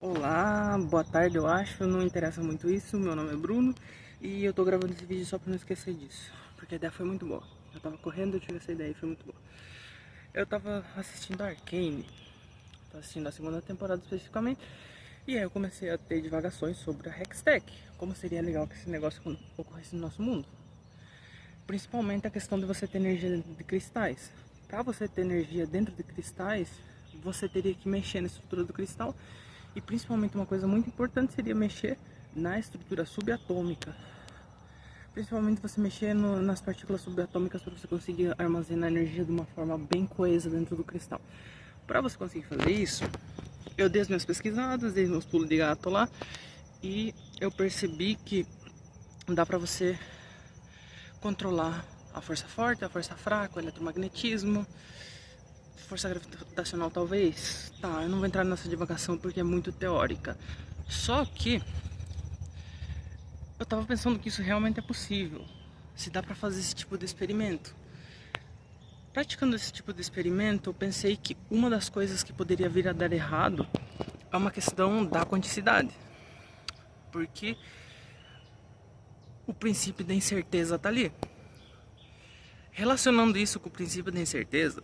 Olá, boa tarde, eu acho, não interessa muito isso, meu nome é Bruno e eu tô gravando esse vídeo só pra não esquecer disso, porque a ideia foi muito boa. Eu tava correndo, eu tive essa ideia e foi muito boa. Eu tava assistindo Arcane, tava assistindo a segunda temporada especificamente, e aí eu comecei a ter divagações sobre a Hextech, como seria legal que esse negócio ocorresse no nosso mundo. Principalmente a questão de você ter energia de cristais. Para você ter energia dentro de cristais, você teria que mexer na estrutura do cristal. E principalmente uma coisa muito importante seria mexer na estrutura subatômica. Principalmente você mexer nas partículas subatômicas para você conseguir armazenar energia de uma forma bem coesa dentro do cristal. Para você conseguir fazer isso, eu dei as minhas pesquisadas, dei meus pulos de gato lá e eu percebi que dá para você controlar a força forte, a força fraca, o eletromagnetismo, força gravitacional talvez. Tá, eu não vou entrar nessa divagação porque é muito teórica. Só que eu tava pensando que isso realmente é possível. Se dá pra fazer esse tipo de experimento. Praticando esse tipo de experimento, eu pensei que uma das coisas que poderia vir a dar errado é uma questão da quanticidade. Porque o princípio da incerteza tá ali. Relacionando isso com o princípio da incerteza,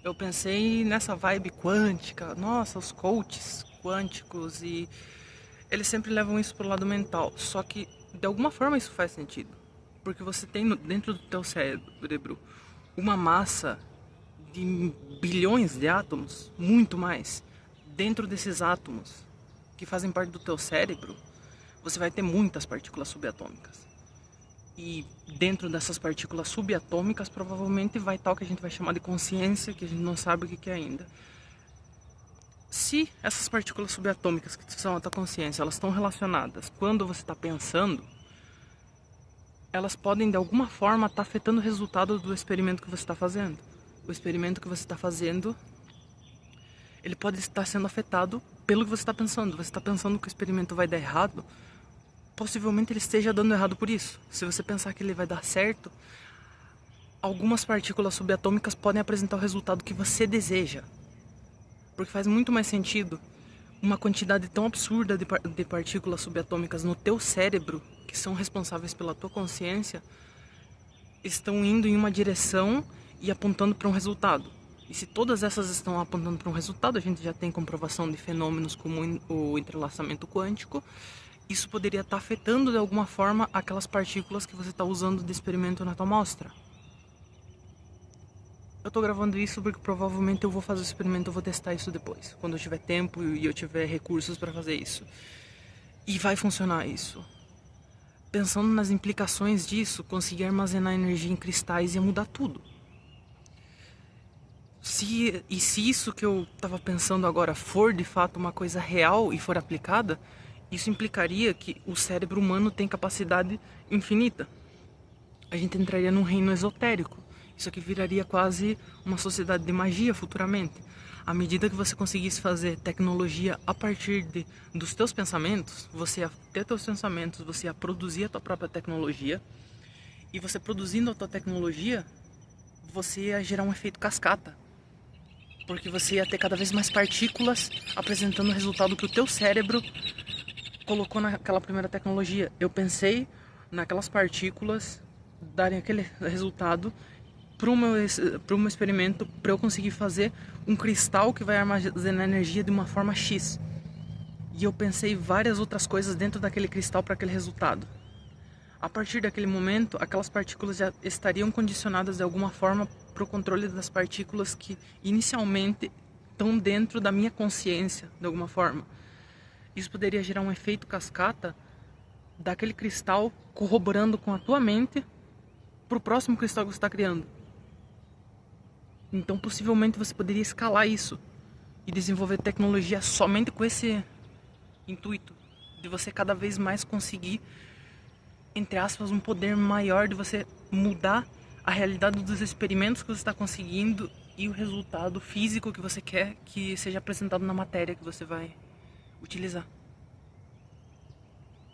eu pensei nessa vibe quântica. Nossa, os coaches quânticos e eles sempre levam isso pro lado mental. Só que de alguma forma isso faz sentido, porque você tem dentro do teu cérebro uma massa de bilhões de átomos, muito mais. Dentro desses átomos que fazem parte do teu cérebro, você vai ter muitas partículas subatômicas. E dentro dessas partículas subatômicas provavelmente vai estar o que a gente vai chamar de consciência, que a gente não sabe o que é ainda. Se essas partículas subatômicas que são a tua consciência, elas estão relacionadas quando você está pensando, elas podem de alguma forma estar afetando o resultado do experimento que você está fazendo. O experimento que você está fazendo, ele pode estar sendo afetado pelo que você está pensando. Você está pensando que o experimento vai dar errado, possivelmente ele esteja dando errado por isso. Se você pensar que ele vai dar certo, algumas partículas subatômicas podem apresentar o resultado que você deseja. Porque faz muito mais sentido uma quantidade tão absurda de partículas subatômicas no teu cérebro, que são responsáveis pela tua consciência, estão indo em uma direção e apontando para um resultado. E se todas essas estão apontando para um resultado, a gente já tem comprovação de fenômenos como o entrelaçamento quântico, isso poderia estar afetando de alguma forma aquelas partículas que você está usando de experimento na tua amostra. Eu tô gravando isso porque provavelmente eu vou fazer o experimento, eu vou testar isso depois, quando eu tiver tempo e eu tiver recursos para fazer isso. E vai funcionar isso. Pensando nas implicações disso, conseguir armazenar energia em cristais ia mudar tudo. Se isso que eu tava pensando agora for de fato uma coisa real e for aplicada, isso implicaria que o cérebro humano tem capacidade infinita. A gente entraria num reino esotérico. Isso aqui viraria quase uma sociedade de magia futuramente. À medida que você conseguisse fazer tecnologia a partir dos teus pensamentos, você ia ter teus pensamentos, você ia produzir a tua própria tecnologia. E você produzindo a tua tecnologia, você ia gerar um efeito cascata. Porque você ia ter cada vez mais partículas apresentando o resultado que o teu cérebro colocou naquela primeira tecnologia. Eu pensei naquelas partículas darem aquele resultado para o meu experimento, para eu conseguir fazer um cristal que vai armazenar energia de uma forma X. E eu pensei várias outras coisas dentro daquele cristal para aquele resultado. A partir daquele momento, aquelas partículas já estariam condicionadas de alguma forma para o controle das partículas que inicialmente estão dentro da minha consciência, de alguma forma. Isso poderia gerar um efeito cascata daquele cristal corroborando com a tua mente para o próximo cristal que você está criando. Então possivelmente você poderia escalar isso e desenvolver tecnologia somente com esse intuito de você cada vez mais conseguir, entre aspas, um poder maior de você mudar a realidade dos experimentos que você está conseguindo e o resultado físico que você quer que seja apresentado na matéria que você vai utilizar.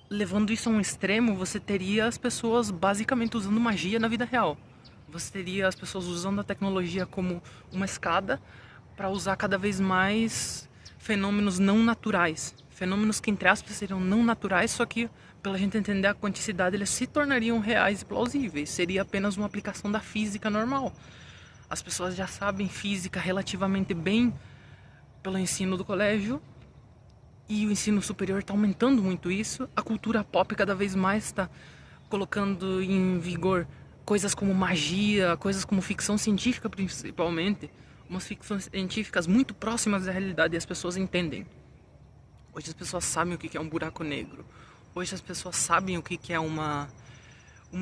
Levando isso a um extremo, você teria as pessoas basicamente usando magia na vida real. Você teria as pessoas usando a tecnologia como uma escada para usar cada vez mais fenômenos não naturais. Fenômenos que, entre aspas, seriam não naturais, só que, pela gente entender a quanticidade, eles se tornariam reais e plausíveis. Seria apenas uma aplicação da física normal. As pessoas já sabem física relativamente bem pelo ensino do colégio, e o ensino superior está aumentando muito isso. A cultura pop cada vez mais está colocando em vigor coisas como magia, coisas como ficção científica principalmente, umas ficções científicas muito próximas da realidade, e as pessoas entendem. Hoje as pessoas sabem o que é um buraco negro. Hoje as pessoas sabem o que é uma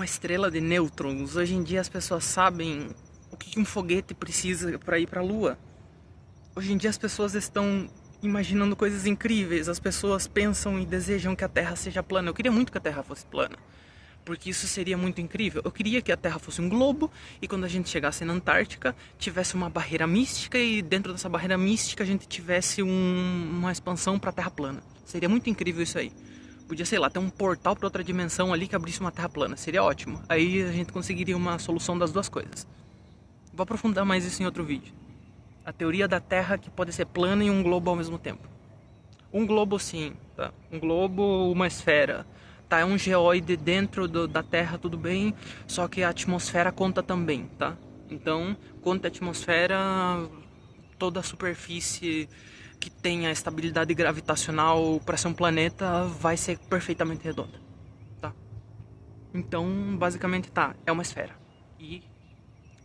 estrela de nêutrons. Hoje em dia as pessoas sabem o que um foguete precisa para ir para a Lua. Hoje em dia as pessoas estão imaginando coisas incríveis. As pessoas pensam e desejam que a Terra seja plana. Eu queria muito que a Terra fosse plana, porque isso seria muito incrível. Eu queria que a Terra fosse um globo e quando a gente chegasse na Antártica tivesse uma barreira mística, e dentro dessa barreira mística a gente tivesse uma expansão para a Terra plana. Seria muito incrível isso aí. Podia, sei lá, ter um portal para outra dimensão ali que abrisse uma Terra plana. Seria ótimo. Aí a gente conseguiria uma solução das duas coisas. Vou aprofundar mais isso em outro vídeo. A teoria da Terra que pode ser plana e um globo ao mesmo tempo. Um globo sim, tá? Um globo, uma esfera. Tá, é um geóide dentro da Terra, tudo bem, só que a atmosfera conta também, tá? Então, conta a atmosfera, toda a superfície que tenha estabilidade gravitacional para ser um planeta vai ser perfeitamente redonda, tá? Então, basicamente, tá, é uma esfera. E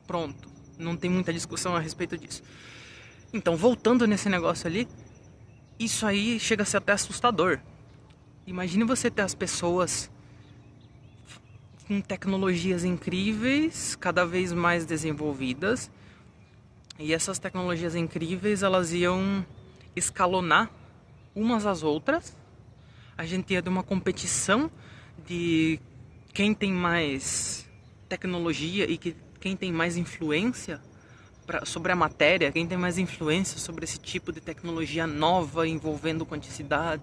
pronto, não tem muita discussão a respeito disso. Então, voltando nesse negócio ali, isso aí chega a ser até assustador. Imagine você ter as pessoas com tecnologias incríveis, cada vez mais desenvolvidas, e essas tecnologias incríveis, elas iam escalonar umas às outras. A gente ia ter uma competição de quem tem mais tecnologia e quem tem mais influência sobre a matéria, quem tem mais influência sobre esse tipo de tecnologia nova envolvendo quanticidade.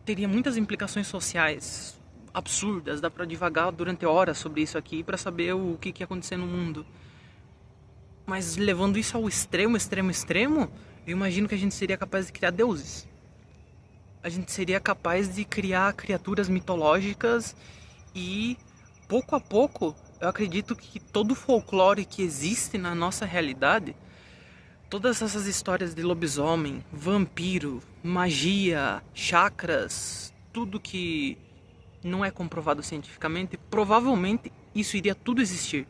Teria muitas implicações sociais absurdas, dá pra divagar durante horas sobre isso aqui pra saber o que ia acontecer no mundo. Mas levando isso ao extremo, eu imagino que a gente seria capaz de criar deuses. A gente seria capaz de criar criaturas mitológicas e, pouco a pouco, eu acredito que todo o folclore que existe na nossa realidade, todas essas histórias de lobisomem, vampiro, magia, chakras, tudo que não é comprovado cientificamente, provavelmente isso iria tudo existir.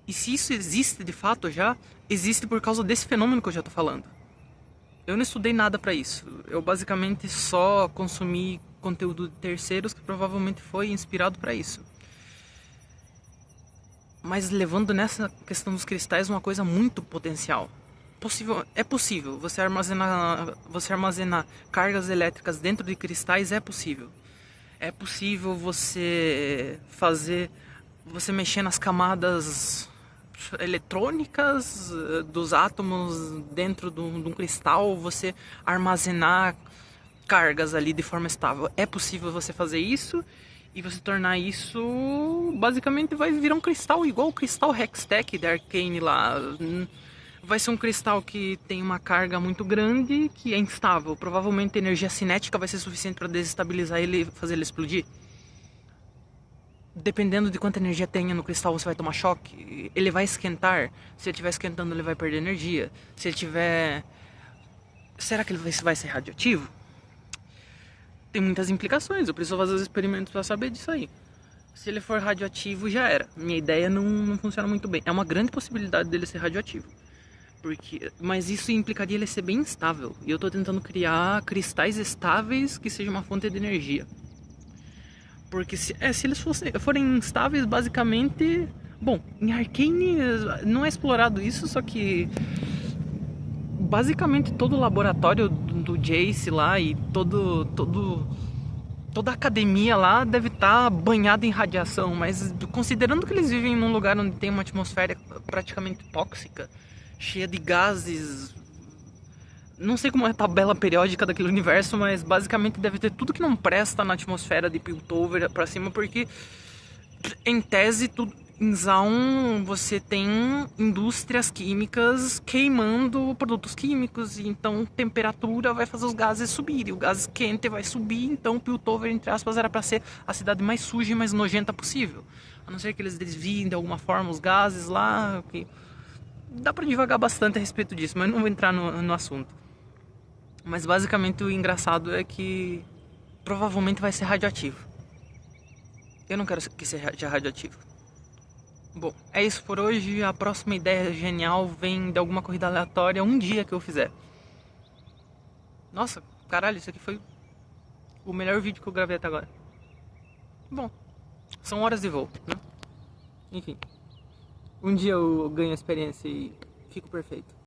E se isso existe de fato já, existe por causa desse fenômeno que eu já tô falando. Eu não estudei nada pra isso. Eu basicamente só consumi conteúdo de terceiros que provavelmente foi inspirado pra isso. Mas levando nessa questão dos cristais uma coisa muito potencial. É possível você armazenar cargas elétricas dentro de cristais, é possível. É possível você mexer nas camadas eletrônicas dos átomos dentro de um cristal, você armazenar cargas ali de forma estável. É possível você fazer isso. E você tornar isso, basicamente vai virar um cristal igual o cristal Hextech da Arcane lá. Vai ser um cristal que tem uma carga muito grande, que é instável. Provavelmente a energia cinética vai ser suficiente para desestabilizar ele e fazer ele explodir. Dependendo de quanta energia tenha no cristal, você vai tomar choque. Ele vai esquentar. Se ele estiver esquentando, ele vai perder energia. Se ele tiver... Será que ele vai ser radioativo? Tem muitas implicações, eu preciso fazer os experimentos para saber disso aí. Se ele for radioativo, já era. Minha ideia não funciona muito bem. É uma grande possibilidade dele ser radioativo. Mas isso implicaria ele ser bem instável. E eu estou tentando criar cristais estáveis que sejam uma fonte de energia. Porque se eles forem instáveis, basicamente... Bom, em Arcane não é explorado isso, só que... Basicamente todo o laboratório do Jace lá e toda a academia lá deve estar banhada em radiação, mas considerando que eles vivem num lugar onde tem uma atmosfera praticamente tóxica, cheia de gases, não sei como é a tabela periódica daquele universo, mas basicamente deve ter tudo que não presta na atmosfera de Piltover pra cima, porque em tese Em Zaun você tem indústrias químicas queimando produtos químicos, e então temperatura vai fazer os gases subirem, o gás quente vai subir, então Piltover, entre aspas, era para ser a cidade mais suja e mais nojenta possível. A não ser que eles desviem de alguma forma os gases lá, que dá para divagar bastante a respeito disso, mas não vou entrar no assunto. Mas basicamente o engraçado é que provavelmente vai ser radioativo. Eu não quero que seja radioativo. Bom, é isso por hoje. A próxima ideia genial vem de alguma corrida aleatória um dia que eu fizer. Nossa, caralho, isso aqui foi o melhor vídeo que eu gravei até agora. Bom, são horas de voo, né? Enfim, um dia eu ganho a experiência e fico perfeito.